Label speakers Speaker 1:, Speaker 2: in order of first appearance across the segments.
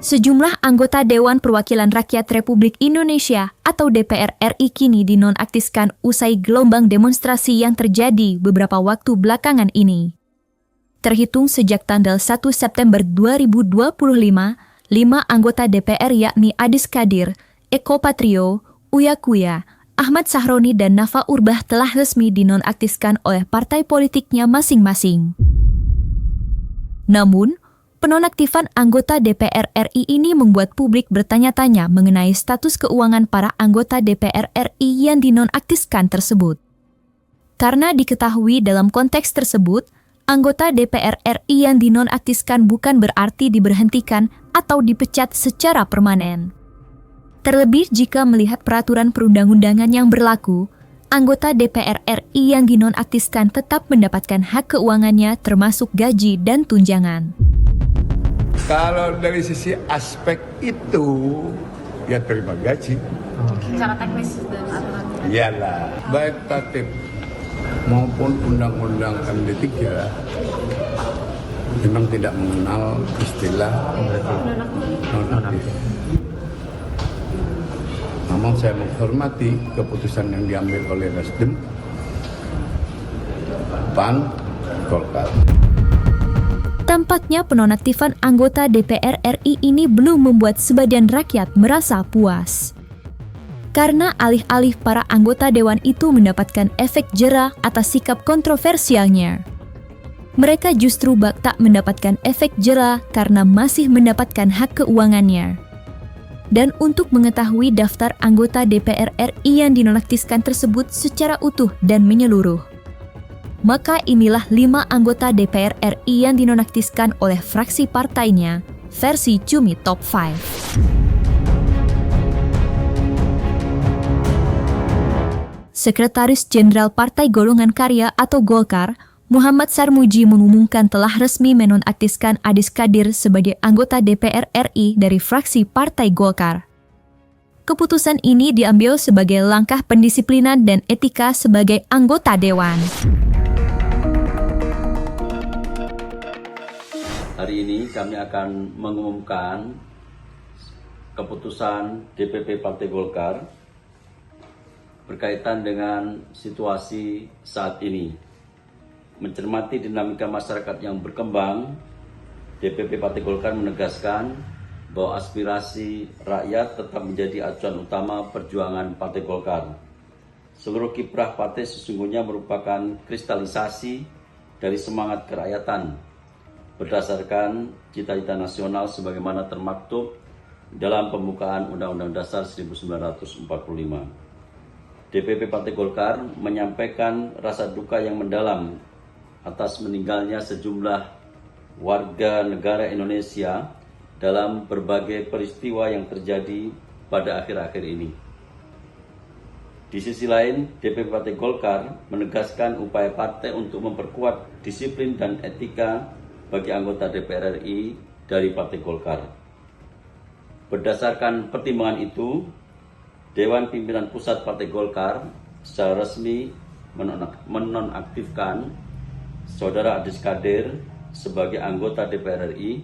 Speaker 1: Sejumlah anggota Dewan Perwakilan Rakyat Republik Indonesia atau DPR RI kini dinonaktifkan usai gelombang demonstrasi yang terjadi beberapa waktu belakangan ini. Terhitung sejak tanggal 1 September 2025, 5 anggota DPR yakni Adis Kadir, Eko Patrio, Uya Kuya, Ahmad Sahroni dan Nafa Urbah telah resmi dinonaktifkan oleh partai politiknya masing-masing. Namun, penonaktifan anggota DPR RI ini membuat publik bertanya-tanya mengenai status keuangan para anggota DPR RI yang dinonaktifkan tersebut. Karena diketahui dalam konteks tersebut, anggota DPR RI yang dinonaktifkan bukan berarti diberhentikan atau dipecat secara permanen. Terlebih jika melihat peraturan perundang-undangan yang berlaku, anggota DPR RI yang dinonaktifkan tetap mendapatkan hak keuangannya termasuk gaji dan tunjangan.
Speaker 2: Kalau dari sisi aspek itu, ya terima gaji.
Speaker 3: Secara teknis dan aturan.
Speaker 2: Iyalah, baik tatip maupun undang-undang MD3 memang tidak mengenal istilah nonaktif. Namun saya menghormati keputusan yang diambil oleh Nasdem, PAN, Golkar.
Speaker 1: Tampaknya penonaktifan anggota DPR RI ini belum membuat sebagian rakyat merasa puas. Karena alih-alih para anggota dewan itu mendapatkan efek jera atas sikap kontroversialnya, mereka justru tak mendapatkan efek jera karena masih mendapatkan hak keuangannya. Dan untuk mengetahui daftar anggota DPR RI yang dinonaktifkan tersebut secara utuh dan menyeluruh, maka inilah 5 anggota DPR RI yang dinonaktifkan oleh fraksi partainya, versi Cumi Top 5. Sekretaris Jenderal Partai Golongan Karya atau Golkar, Muhammad Sarmuji mengumumkan telah resmi menonaktifkan Adis Kadir sebagai anggota DPR RI dari fraksi Partai Golkar. Keputusan ini diambil sebagai langkah pendisiplinan dan etika sebagai anggota dewan.
Speaker 4: Hari ini kami akan mengumumkan keputusan DPP Partai Golkar berkaitan dengan situasi saat ini. Mencermati dinamika masyarakat yang berkembang, DPP Partai Golkar menegaskan bahwa aspirasi rakyat tetap menjadi acuan utama perjuangan Partai Golkar. Seluruh kiprah partai sesungguhnya merupakan kristalisasi dari semangat kerakyatan berdasarkan cita-cita nasional sebagaimana termaktub dalam pembukaan Undang-Undang Dasar 1945. DPP Partai Golkar menyampaikan rasa duka yang mendalam atas meninggalnya sejumlah warga negara Indonesia dalam berbagai peristiwa yang terjadi pada akhir-akhir ini. Di sisi lain, DPP Partai Golkar menegaskan upaya partai untuk memperkuat disiplin dan etika bagi anggota DPR RI dari Partai Golkar. Berdasarkan pertimbangan itu, Dewan Pimpinan Pusat Partai Golkar secara resmi menonaktifkan Saudara Adis Kadir sebagai anggota DPR RI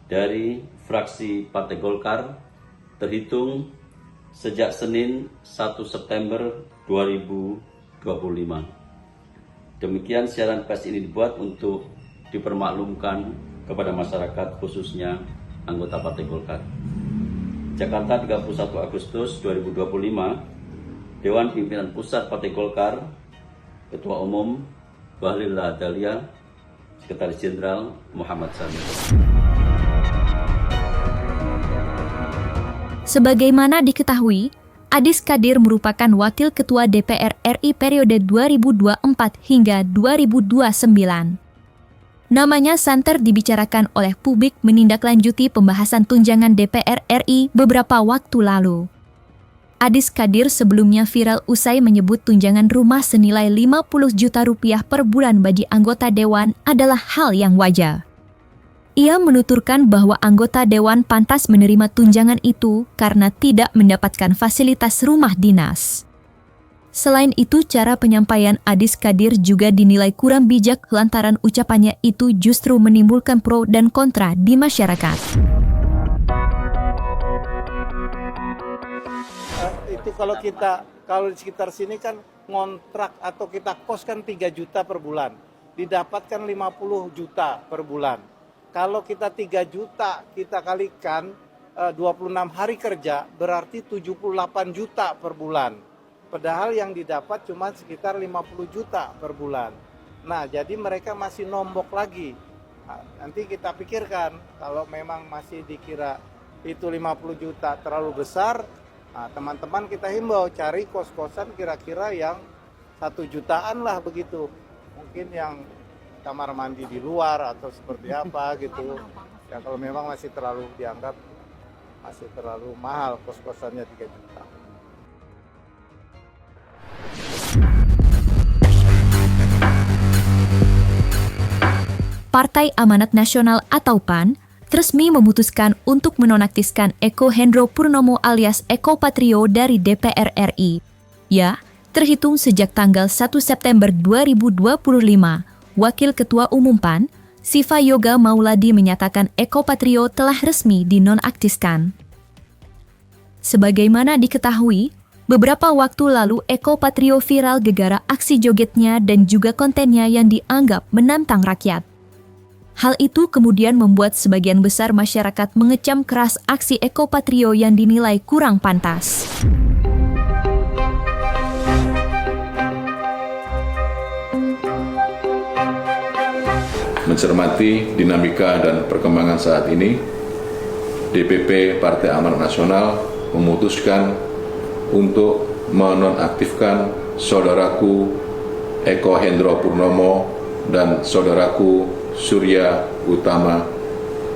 Speaker 4: dari fraksi Partai Golkar terhitung sejak Senin 1 September 2025. Demikian siaran pers ini dibuat untuk dipermaklumkan kepada masyarakat khususnya anggota Partai Golkar. Jakarta 31 Agustus 2025, Dewan Pimpinan Pusat Partai Golkar, Ketua Umum Bahlil Lahadalia, Sekretaris Jenderal Muhammad Sarmuji.
Speaker 1: Sebagaimana diketahui, Adis Kadir merupakan Wakil Ketua DPR RI periode 2024 hingga 2029. Namanya santer dibicarakan oleh publik menindaklanjuti pembahasan tunjangan DPR RI beberapa waktu lalu. Adis Kadir sebelumnya viral usai menyebut tunjangan rumah senilai 50 juta rupiah per bulan bagi anggota dewan adalah hal yang wajar. Ia menuturkan bahwa anggota dewan pantas menerima tunjangan itu karena tidak mendapatkan fasilitas rumah dinas. Selain itu, cara penyampaian Adis Kadir juga dinilai kurang bijak lantaran ucapannya itu justru menimbulkan pro dan kontra di masyarakat.
Speaker 5: itu kalau di sekitar sini kan ngontrak atau kita kos kan 3 juta per bulan, didapatkan 50 juta per bulan. Kalau kita 3 juta kita kalikan 26 hari kerja berarti 78 juta per bulan. Padahal yang didapat cuma sekitar 50 juta per bulan. Nah, jadi mereka masih nombok lagi. Nanti kita pikirkan kalau memang masih dikira itu 50 juta terlalu besar, teman-teman kita himbau cari kos-kosan kira-kira yang 1 jutaan lah begitu. Mungkin yang kamar mandi di luar atau seperti apa gitu. Ya kalau memang masih terlalu dianggap masih terlalu mahal kos-kosannya 3 juta.
Speaker 1: Partai Amanat Nasional atau PAN resmi memutuskan untuk menonaktifkan Eko Hendro Purnomo alias Eko Patrio dari DPR RI. Ya, terhitung sejak tanggal 1 September 2025, Wakil Ketua Umum PAN, Siva Yoga Mauladi menyatakan Eko Patrio telah resmi dinonaktifkan. Sebagaimana diketahui, beberapa waktu lalu Eko Patrio viral gegara aksi jogetnya dan juga kontennya yang dianggap menantang rakyat. Hal itu kemudian membuat sebagian besar masyarakat mengecam keras aksi Eko Patrio yang dinilai kurang pantas.
Speaker 6: Mencermati dinamika dan perkembangan saat ini, DPP Partai Amanat Nasional memutuskan untuk menonaktifkan saudaraku Eko Hendro Purnomo dan saudaraku Surya Utama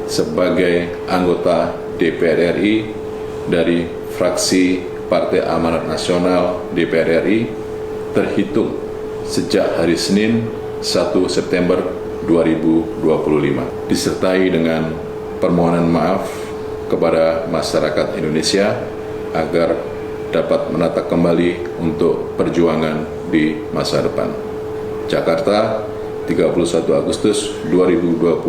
Speaker 6: sebagai anggota DPR RI dari fraksi Partai Amanat Nasional DPR RI terhitung sejak hari Senin 1 September 2025, disertai dengan permohonan maaf kepada masyarakat Indonesia agar dapat menata kembali untuk perjuangan di masa depan. Jakarta, 31 Agustus 2025,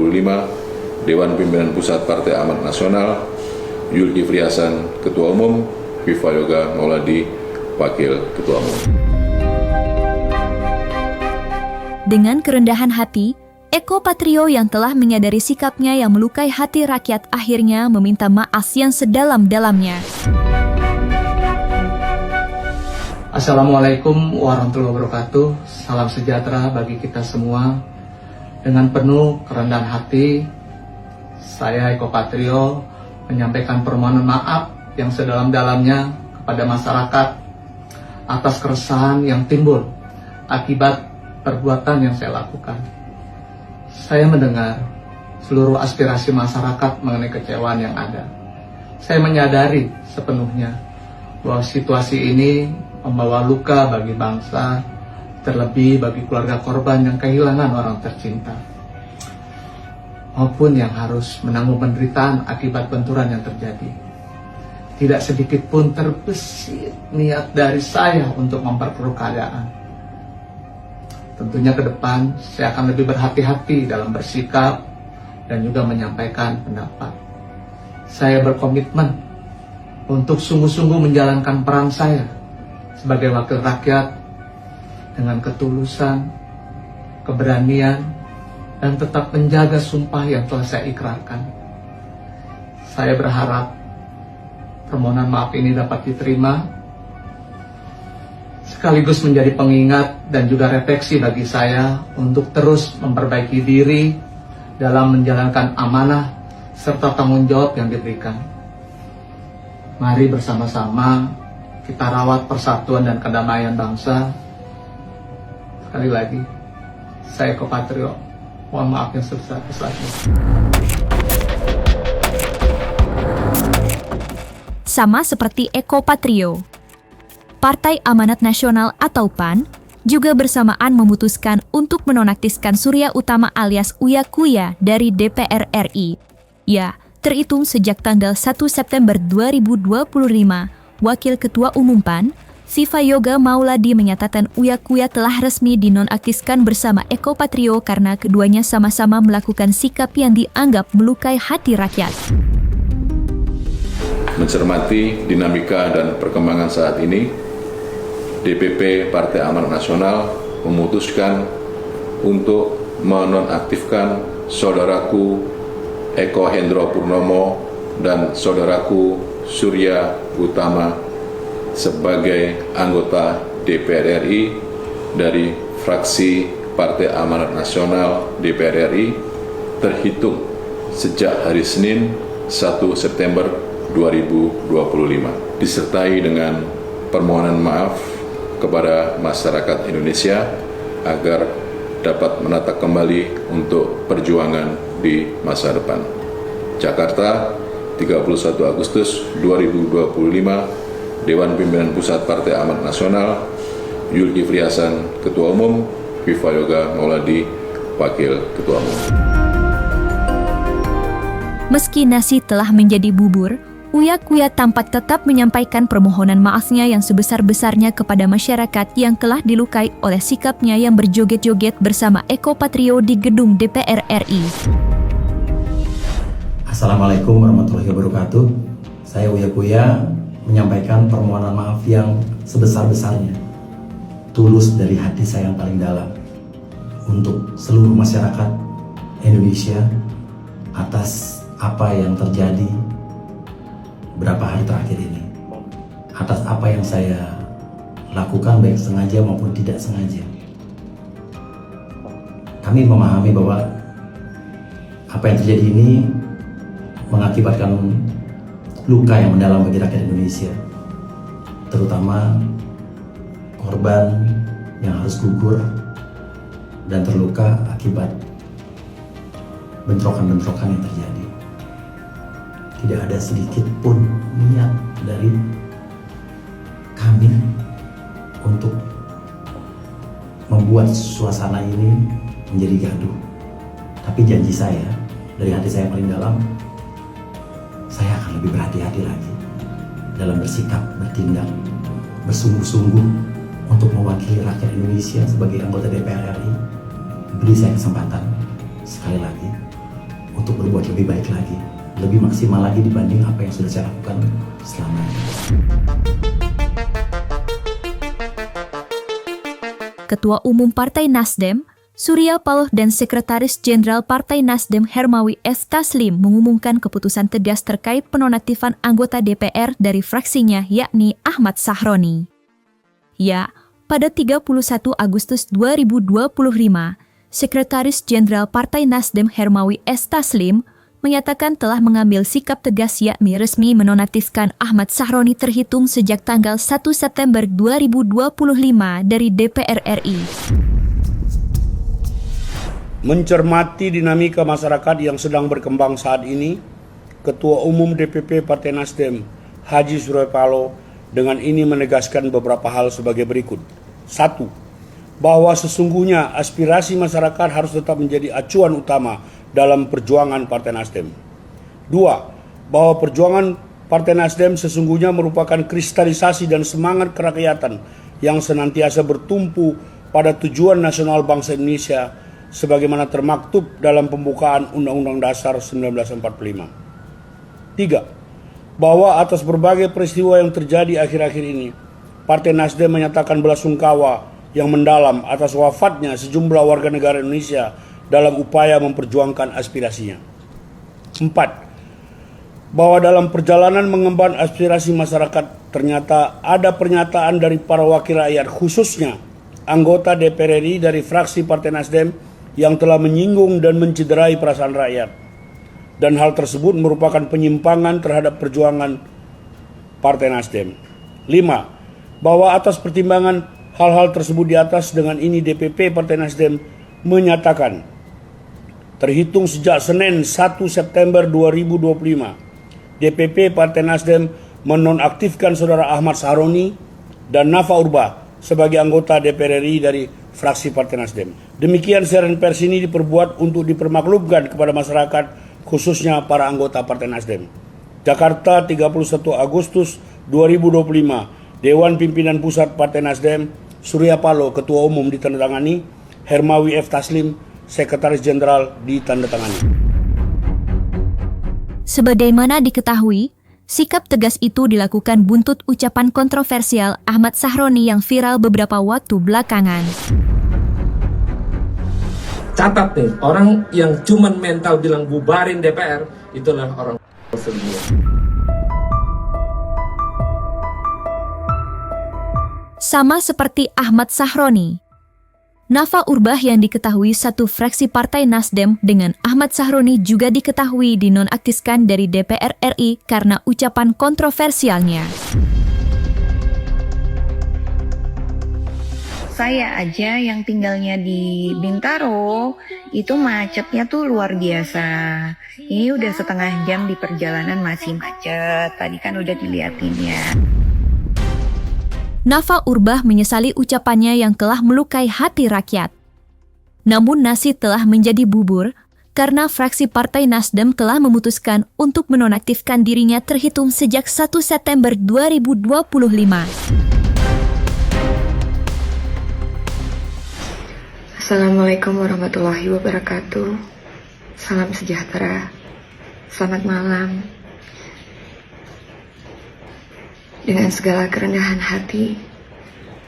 Speaker 6: Dewan Pimpinan Pusat Partai Amanat Nasional, Zulkifli Hasan, Ketua Umum, Siva Yoga Mauladi, Wakil Ketua Umum.
Speaker 1: Dengan kerendahan hati, Eko Patrio yang telah menyadari sikapnya yang melukai hati rakyat akhirnya meminta maaf yang sedalam-dalamnya.
Speaker 7: Assalamualaikum warahmatullahi wabarakatuh. Salam sejahtera bagi kita semua. Dengan penuh kerendahan hati, saya Eko Patrio menyampaikan permohonan maaf yang sedalam-dalamnya kepada masyarakat atas keresahan yang timbul akibat perbuatan yang saya lakukan. Saya mendengar seluruh aspirasi masyarakat mengenai kecewaan yang ada. Saya menyadari sepenuhnya bahwa situasi ini membawa luka bagi bangsa, terlebih bagi keluarga korban yang kehilangan orang tercinta, maupun yang harus menanggung penderitaan akibat benturan yang terjadi. Tidak sedikit pun terbesit niat dari saya untuk memperkeruh keadaan. Tentunya ke depan saya akan lebih berhati-hati dalam bersikap dan juga menyampaikan pendapat. Saya berkomitmen untuk sungguh-sungguh menjalankan peran saya sebagai wakil rakyat dengan ketulusan, keberanian, dan tetap menjaga sumpah yang telah saya ikrarkan. Saya berharap permohonan maaf ini dapat diterima, sekaligus menjadi pengingat dan juga refleksi bagi saya untuk terus memperbaiki diri dalam menjalankan amanah serta tanggung jawab yang diberikan. Mari bersama-sama kita rawat persatuan dan kedamaian bangsa. Sekali lagi, saya Eko Patrio, mohon maaf yang sebesar-besarnya.
Speaker 1: Sama seperti Eko Patrio, Partai Amanat Nasional atau PAN juga bersamaan memutuskan untuk menonaktifkan Surya Utama alias Uya Kuya dari DPR RI. Ya, terhitung sejak tanggal 1 September 2025, Wakil Ketua Umum PAN, Siva Yoga Mauladi menyatakan Uya Kuya telah resmi dinonaktifkan bersama Eko Patrio karena keduanya sama-sama melakukan sikap yang dianggap melukai hati rakyat.
Speaker 6: Mencermati dinamika dan perkembangan saat ini, DPP Partai Amanat Nasional memutuskan untuk menonaktifkan saudaraku Eko Hendro Purnomo dan saudaraku Surya Utama sebagai anggota DPR RI dari fraksi Partai Amanat Nasional DPR RI terhitung sejak hari Senin 1 September 2025, disertai dengan permohonan maaf kepada masyarakat Indonesia agar dapat menata kembali untuk perjuangan di masa depan. Jakarta, 31 Agustus 2025, Dewan Pimpinan Pusat Partai Amanat Nasional, Zulkifli Hasan, Ketua Umum, Viva Yoga Mauladi, Wakil Ketua Umum.
Speaker 1: Meski nasi telah menjadi bubur, Uya Kuya tampak tetap menyampaikan permohonan maafnya yang sebesar-besarnya kepada masyarakat yang telah dilukai oleh sikapnya yang berjoget-joget bersama Eko Patrio di gedung DPR RI.
Speaker 8: Assalamualaikum warahmatullahi wabarakatuh. Saya Uya Kuya menyampaikan permohonan maaf yang sebesar-besarnya, tulus dari hati saya yang paling dalam, untuk seluruh masyarakat Indonesia atas apa yang terjadi berapa hari terakhir ini, atas apa yang saya lakukan baik sengaja maupun tidak sengaja. Kami memahami bahwa apa yang terjadi ini mengakibatkan luka yang mendalam bagi rakyat Indonesia, terutama korban yang harus gugur dan terluka akibat bentrokan-bentrokan yang terjadi. Tidak ada sedikit pun niat dari kami untuk membuat suasana ini menjadi gaduh. Tapi janji saya, dari hati saya paling dalam, saya akan lebih berhati-hati lagi dalam bersikap, bertindak, bersungguh-sungguh untuk mewakili rakyat Indonesia sebagai anggota DPR RI. Beri saya kesempatan sekali lagi untuk berbuat lebih baik lagi, lebih maksimal lagi dibanding apa yang sudah saya lakukan selama ini.
Speaker 1: Ketua Umum Partai Nasdem, Surya Paloh dan Sekretaris Jenderal Partai Nasdem Hermawi F. Taslim mengumumkan keputusan tegas terkait penonaktifan anggota DPR dari fraksinya yakni Ahmad Sahroni. Ya, pada 31 Agustus 2025, Sekretaris Jenderal Partai Nasdem Hermawi S. Taslim menyatakan telah mengambil sikap tegas yakni resmi menonaktifkan Ahmad Sahroni terhitung sejak tanggal 1 September 2025 dari DPR RI.
Speaker 9: Mencermati dinamika masyarakat yang sedang berkembang saat ini, Ketua Umum DPP Partai Nasdem, Haji Surya Paloh, dengan ini menegaskan beberapa hal sebagai berikut. 1. Bahwa sesungguhnya aspirasi masyarakat harus tetap menjadi acuan utama dalam perjuangan Partai Nasdem. 2. Bahwa perjuangan Partai Nasdem sesungguhnya merupakan kristalisasi dan semangat kerakyatan yang senantiasa bertumpu pada tujuan nasional bangsa Indonesia sebagaimana termaktub dalam pembukaan Undang-Undang Dasar 1945. 3. Bahwa atas berbagai peristiwa yang terjadi akhir-akhir ini, Partai Nasdem menyatakan belasungkawa yang mendalam atas wafatnya sejumlah warga negara Indonesia dalam upaya memperjuangkan aspirasinya. 4. Bahwa dalam perjalanan mengemban aspirasi masyarakat ternyata ada pernyataan dari para wakil rakyat, khususnya anggota DPR RI dari fraksi Partai Nasdem yang telah menyinggung dan mencederai perasaan rakyat. Dan hal tersebut merupakan penyimpangan terhadap perjuangan Partai Nasdem. 5. Bahwa atas pertimbangan hal-hal tersebut di atas, dengan ini DPP Partai Nasdem menyatakan terhitung sejak Senin 1 September 2025, DPP Partai Nasdem menonaktifkan Saudara Ahmad Sahroni dan Nafa Urba sebagai anggota DPR RI dari fraksi Partai Nasdem. Demikian siaran pers ini diperbuat untuk dipermaklumkan kepada masyarakat, khususnya para anggota Partai Nasdem. Jakarta, 31 Agustus 2025, Dewan Pimpinan Pusat Partai Nasdem, Surya Paloh, Ketua Umum ditandatangani, Hermawi F. Taslim, Sekretaris Jenderal ditandatangani.
Speaker 1: Sebagaimana diketahui, Sikap tegas itu dilakukan buntut ucapan kontroversial Ahmad Sahroni yang viral beberapa waktu belakangan.
Speaker 10: Catat nih, orang yang cuman mental bilang bubarin DPR, itulah orang selingkuh.
Speaker 1: Sama seperti Ahmad Sahroni, Nafa Urbah yang diketahui satu fraksi Partai Nasdem dengan Ahmad Sahroni juga diketahui dinonaktifkan dari DPR RI karena ucapan kontroversialnya.
Speaker 11: Saya aja yang tinggalnya di Bintaro, itu macetnya tuh luar biasa. Ini udah setengah jam di perjalanan masih macet, tadi kan udah diliatin ya.
Speaker 1: Nafa Urbah menyesali ucapannya yang telah melukai hati rakyat. Namun nasi telah menjadi bubur karena fraksi Partai Nasdem telah memutuskan untuk menonaktifkan dirinya terhitung sejak 1 September 2025.
Speaker 11: Assalamualaikum warahmatullahi wabarakatuh. Salam sejahtera. Selamat malam. Dengan segala kerendahan hati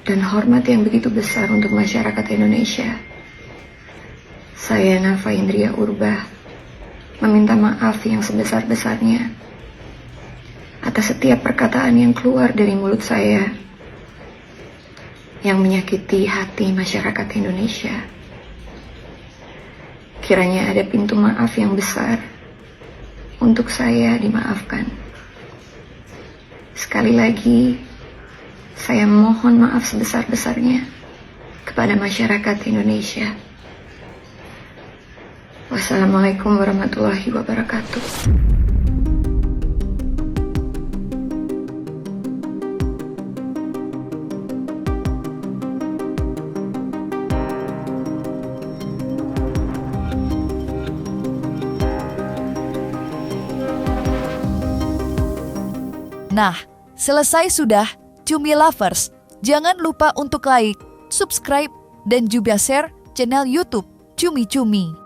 Speaker 11: dan hormat yang begitu besar untuk masyarakat Indonesia, saya Nafa Indria Urbah meminta maaf yang sebesar-besarnya atas setiap perkataan yang keluar dari mulut saya yang menyakiti hati masyarakat Indonesia. Kiranya ada pintu maaf yang besar untuk saya dimaafkan. Sekali lagi, saya mohon maaf sebesar-besarnya kepada masyarakat Indonesia. Wassalamualaikum warahmatullahi wabarakatuh.
Speaker 12: Nah, selesai sudah Cumi Lovers. Jangan lupa untuk like, subscribe, dan juga share channel YouTube Cumi Cumi.